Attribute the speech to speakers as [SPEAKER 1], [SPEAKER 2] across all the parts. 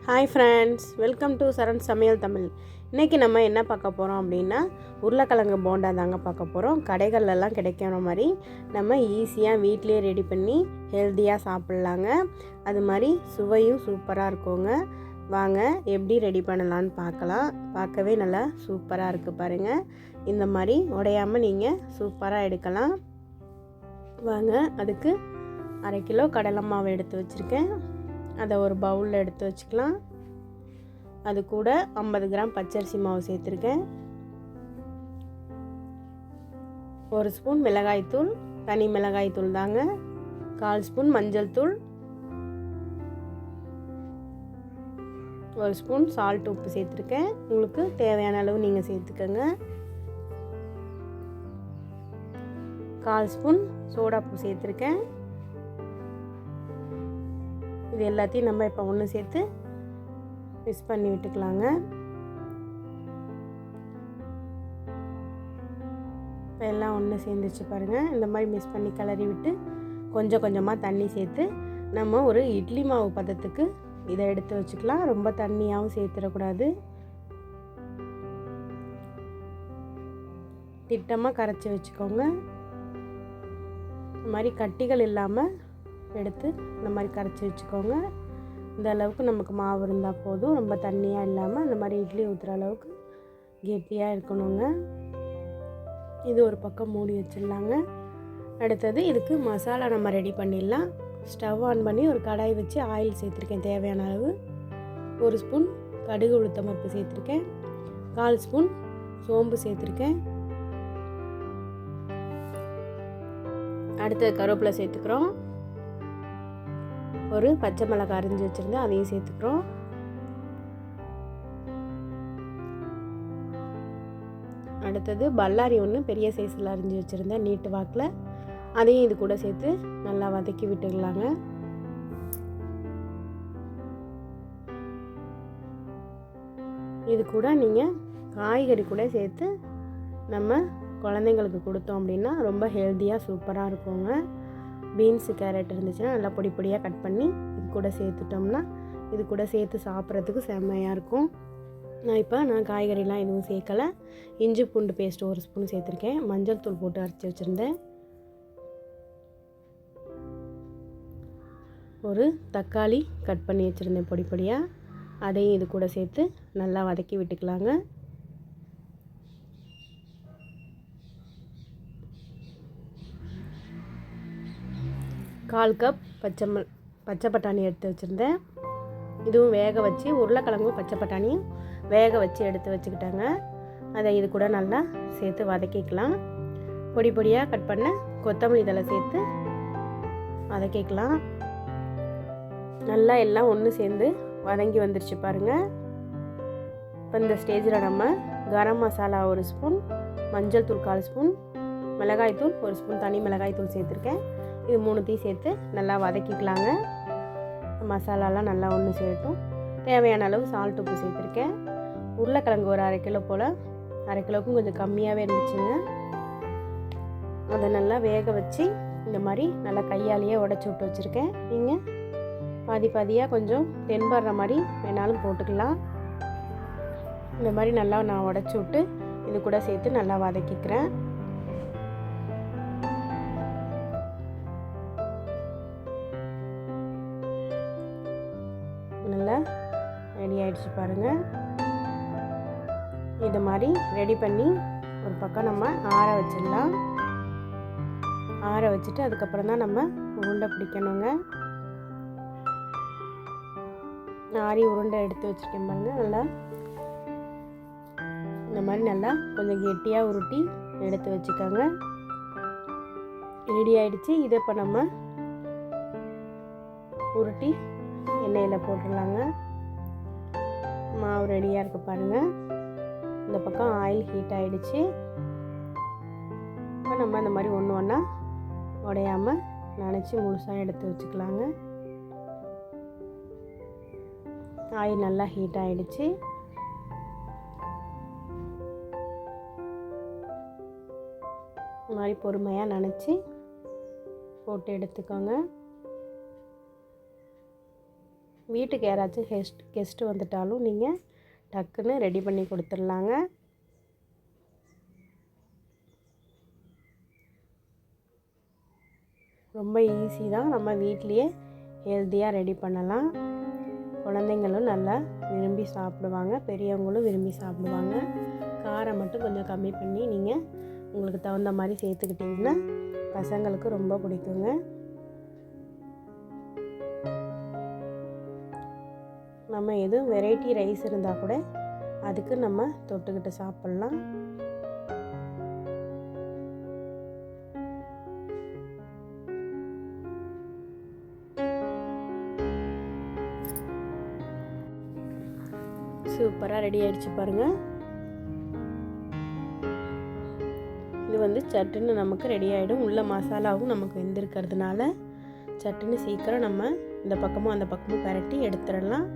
[SPEAKER 1] Hi friends, welcome to சரண் சமையல் தமிழ். இன்றைக்கி நம்ம என்ன பார்க்க போகிறோம் அப்படின்னா உருளைக்கிழங்கு போண்டா தாங்க பார்க்க போகிறோம். கடைகள்லாம் கிடைக்கிற மாதிரி நம்ம ஈஸியாக வீட்டிலே ரெடி பண்ணி ஹெல்த்தியாக சாப்பிட்லாங்க. அது மாதிரி சுவையும் சூப்பராக இருக்குங்க. வாங்க எப்படி ரெடி பண்ணலான்னு பார்க்கலாம். பார்க்கவே நல்லா சூப்பராக இருக்குது பாருங்கள். இந்த மாதிரி உடையாமல் நீங்கள் சூப்பராக எடுக்கலாம். வாங்க, அதுக்கு 1/2 கிலோ கடலை மாவு எடுத்து வச்சுருக்கேன். அதை ஒரு பவுலில் எடுத்து வச்சுக்கலாம். அது கூட 50 கிராம் பச்சரிசி மாவு சேர்த்துருக்கேன். 1 ஸ்பூன் மிளகாய்த்தூள், தனி மிளகாய்த்தூள் தாங்க. 1/4 ஸ்பூன் மஞ்சள் தூள், 1 ஸ்பூன் சால்ட் உப்பு சேர்த்துருக்கேன். உங்களுக்கு தேவையான அளவு நீங்கள் சேர்த்துக்கோங்க. 1/4 ஸ்பூன் சோடாப்பு சேர்த்துருக்கேன். இது எல்லாத்தையும் நம்ம இப்போ ஒன்று சேர்த்து மிக்ஸ் பண்ணி விட்டுக்கலாங்க. இப்போ எல்லாம் ஒன்று சேர்ந்துச்சு பாருங்கள். இந்த மாதிரி மிக்ஸ் பண்ணி கிளறி விட்டு கொஞ்சம் கொஞ்சமாக தண்ணி சேர்த்து நம்ம ஒரு இட்லி மாவு பதத்துக்கு இதை எடுத்து வச்சுக்கலாம். ரொம்ப தண்ணியாகவும் சேர்த்துடக்கூடாது. திட்டமாக கரைச்சி வச்சுக்கோங்க. இந்த மாதிரி கட்டிகள் இல்லாமல் எடுத்து இந்த மாதிரி கரைச்சி வச்சுக்கோங்க. இந்த அளவுக்கு நமக்கு மாவு இருந்தால் போதும். ரொம்ப தண்ணியாக இல்லாமல் இந்த மாதிரி இட்லி ஊற்றுற அளவுக்கு கெட்டியாக இருக்கணுங்க. இது ஒரு பக்கம் மூடி வச்சிடலாங்க. அடுத்தது இதுக்கு மசாலா நம்ம ரெடி பண்ணிடலாம். ஸ்டவ் ஆன் பண்ணி ஒரு கடாய் வச்சு ஆயில் சேர்த்துருக்கேன் தேவையான அளவு. 1 ஸ்பூன் கடுகு உளுத்தம் பருப்பு சேர்த்துருக்கேன். 1/4 ஸ்பூன் சோம்பு சேர்த்துருக்கேன். அடுத்தது கருவேப்பிலை சேர்த்துக்கிறோம். ஒரு பச்சை மிளகாய் அரிஞ்சு வச்சுருந்தேன், அதையும் சேர்த்துக்கிறோம். அடுத்தது பல்லாரி ஒன்று பெரிய சைஸில் அரிஞ்சு வச்சுருந்தேன் நீட்டு வாக்கில், அதையும் இது கூட சேர்த்து நல்லா வதக்கி விட்டுடலாங்க. இது கூட நீங்கள் காய்கறி கூட சேர்த்து நம்ம குழந்தைங்களுக்கு கொடுத்தோம் அப்படின்னா ரொம்ப ஹெல்த்தியாக சூப்பராக இருக்குங்க. பீன்ஸு கேரட் இருந்துச்சுன்னா நல்லா பொடி பொடியாக கட் பண்ணி இது கூட சேர்த்துட்டோம்னா இது கூட சேர்த்து சாப்பிட்றதுக்கு செம்மையாக இருக்கும். நான் காய்கறிலாம் எதுவும் சேர்க்கலை. இஞ்சி பூண்டு பேஸ்ட் 1 ஸ்பூன் சேர்த்துருக்கேன். மஞ்சள் தூள் போட்டு அரைச்சி வச்சுருந்தேன். ஒரு தக்காளி கட் பண்ணி வச்சுருந்தேன் பொடி பொடியாக, அதையும் இது கூட சேர்த்து நல்லா வதக்கி விட்டுக்கலாங்க. கால் கப் பச்சை பட்டாணி எடுத்து வச்சுருந்தேன். இதுவும் வேக வச்சு, உருளைக்கிழங்கும் பச்சை பட்டாணியும் வேக வச்சு எடுத்து வச்சுக்கிட்டாங்க. அதை இது கூட நல்லா சேர்த்து வதக்கிக்கலாம். பொடி பொடியாக கட் பண்ண கொத்தமல்லி தழை சேர்த்து வதக்கிக்கலாம். நல்லா எல்லாம் ஒன்று சேர்ந்து வதங்கி வந்துருச்சு பாருங்கள். இப்போ இந்த ஸ்டேஜில் நம்ம கரம் மசாலா 1 ஸ்பூன், மஞ்சள் தூள் 1/4 ஸ்பூன், மிளகாய்த்தூள் 1 ஸ்பூன் தனி மிளகாய்த்தூள் சேர்த்துருக்கேன். இது 3த்தையும் சேர்த்து நல்லா வதக்கிக்கலாங்க. மசாலாலாம் நல்லா ஒன்று சேர்த்தும். தேவையான அளவு சால்ட் உப்பு சேர்த்துருக்கேன். உருளைக்கிழங்கு ஒரு 1/2 கிலோ போல், 1/2 கிலோவுக்கும் கொஞ்சம் கம்மியாகவே இருந்துச்சுங்க. அதை நல்லா வேக வச்சு இந்த மாதிரி நல்லா கையாலேயே உடச்சி விட்டு வச்சுருக்கேன். நீங்கள் பாதி பாதியாக கொஞ்சம் தென்படுற மாதிரி வேணாலும் போட்டுக்கலாம். இந்த மாதிரி நல்லா நான் உடச்சி விட்டு இது கூட சேர்த்து நல்லா வதக்கிக்கிறேன். நல்லா ரெடி ஆகிடுச்சு பாருங்கள். இது மாதிரி ரெடி பண்ணி ஒரு பக்கம் நம்ம ஆற வச்சிடலாம். ஆற வச்சுட்டு அதுக்கப்புறம் தான் நம்ம உருண்டை பிடிக்கணுங்க. ஆறி உருண்டை எடுத்து வச்சுருக்கேன் பாருங்கள். நல்லா இந்த மாதிரி நல்லா கொஞ்சம் கெட்டியாக உருட்டி எடுத்து வச்சுக்கோங்க. ரெடி ஆகிடுச்சு. இதை இப்போ நம்ம உருட்டி எண்ணெயில் போட்டுடலாங்க. மாவு ரெடியாக இருக்குது பாருங்கள். இந்த பக்கம் ஆயில் ஹீட் ஆகிடுச்சு. இப்போ நம்ம இந்த மாதிரி ஒன்று ஒன்றா உடையாமல் நினச்சி முழுசாக எடுத்து வச்சுக்கலாங்க. ஆயில் நல்லா ஹீட் ஆகிடுச்சு. இந்த மாதிரி பொறுமையாக நினச்சி போட்டு எடுத்துக்கோங்க. வீட்டுக்கு யாராச்சும் கெஸ்ட்டு வந்துட்டாலும் நீங்கள் டக்குன்னு ரெடி பண்ணி கொடுத்துடலாங்க. ரொம்ப ஈஸி தான், நம்ம வீட்லேயே ஹெல்த்தியாக ரெடி பண்ணலாம். குழந்தைங்களும் நல்லா விரும்பி சாப்பிடுவாங்க, பெரியவங்களும் விரும்பி சாப்பிடுவாங்க. காரம் மட்டும் கொஞ்சம் கம்மி பண்ணி நீங்கள் உங்களுக்கு தகுந்த மாதிரி சேர்த்துக்கிட்டிங்கன்னா பசங்களுக்கு ரொம்ப பிடிக்குங்க. நம்ம எதுவும் வெரைட்டி ரைஸ் இருந்தால் கூட அதுக்கு நம்ம தொட்டுக்கிட்டு சாப்பிட்லாம். சூப்பராக ரெடி ஆகிடுச்சு பாருங்கள். இது சட்டுன்னு நமக்கு ரெடி ஆகிடும். உள்ள மசாலாவும் நமக்கு வெந்திருக்கிறதுனால சட்டுன்னு சீக்கிரம் நம்ம இந்த பக்கமும் அந்த பக்கமும் பரட்டி எடுத்துடலாம்.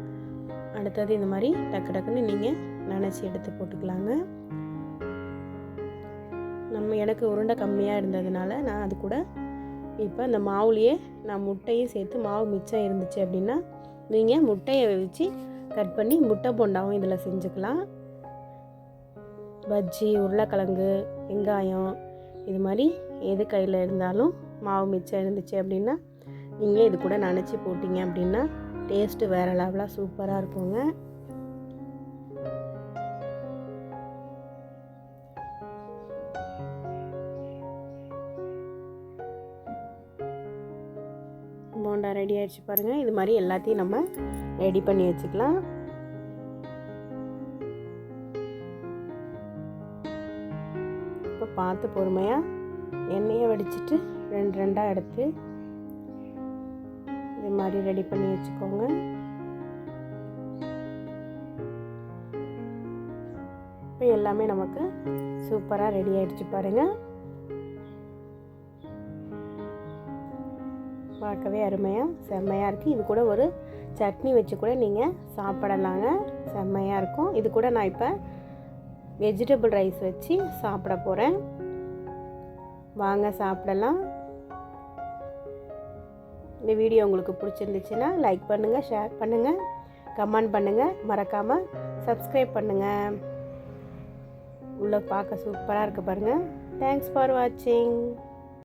[SPEAKER 1] அடுத்தது இந்த மாதிரி டக்கு டக்குன்னு நீங்கள் நினச்சி எடுத்து போட்டுக்கலாங்க. எனக்கு உருண்டை கம்மியாக இருந்ததுனால நான் அது கூட இப்போ இந்த மாவுலேயே நான் முட்டையும் சேர்த்து, மாவு மிச்சம் இருந்துச்சு அப்படின்னா நீங்கள் முட்டையை வச்சு கட் பண்ணி முட்டை போண்டாவும் இதில் செஞ்சுக்கலாம். பஜ்ஜி, உருளைக்கிழங்கு, வெங்காயம் இது மாதிரி எது கையில் இருந்தாலும் மாவு மிச்சம் இருந்துச்சு அப்படின்னா நீங்கள் இது கூட நனைச்சி போட்டிங்க அப்படின்னா டேஸ்ட்டு வேறு லெவலாக சூப்பராக இருக்குங்க. போண்டா ரெடி ஆகிடுச்சு பாருங்கள். இது மாதிரி எல்லாத்தையும் நம்ம ரெடி பண்ணி வச்சுக்கலாம். இப்போ பார்த்து பொறுமையாக எண்ணெயை வடிச்சிட்டு ரெண்டு ரெண்டாக எடுத்து இது மாதிரி ரெடி பண்ணி வச்சுக்கோங்க. இப்போ எல்லாமே நமக்கு சூப்பராக ரெடி ஆகிடுச்சு பாருங்கள். பார்க்கவே அருமையாக செம்மையாக இருக்குது. இது கூட ஒரு சட்னி வச்சு கூட நீங்கள் சாப்பிடலாங்க, செம்மையாக இருக்கும். இது கூட நான் இப்போ வெஜிடபிள் ரைஸ் வச்சு சாப்பிட போகிறேன். வாங்க சாப்பிடலாம். இந்த வீடியோ உங்களுக்கு பிடிச்சிருந்துச்சுன்னா லைக் பண்ணுங்கள், ஷேர் பண்ணுங்கள், கமெண்ட் பண்ணுங்கள், மறக்காமல் சப்ஸ்கிரைப் பண்ணுங்கள். உள்ளே பார்க்க சூப்பராக இருக்குது பாருங்கள். தேங்க்ஸ் ஃபார் வாட்சிங்.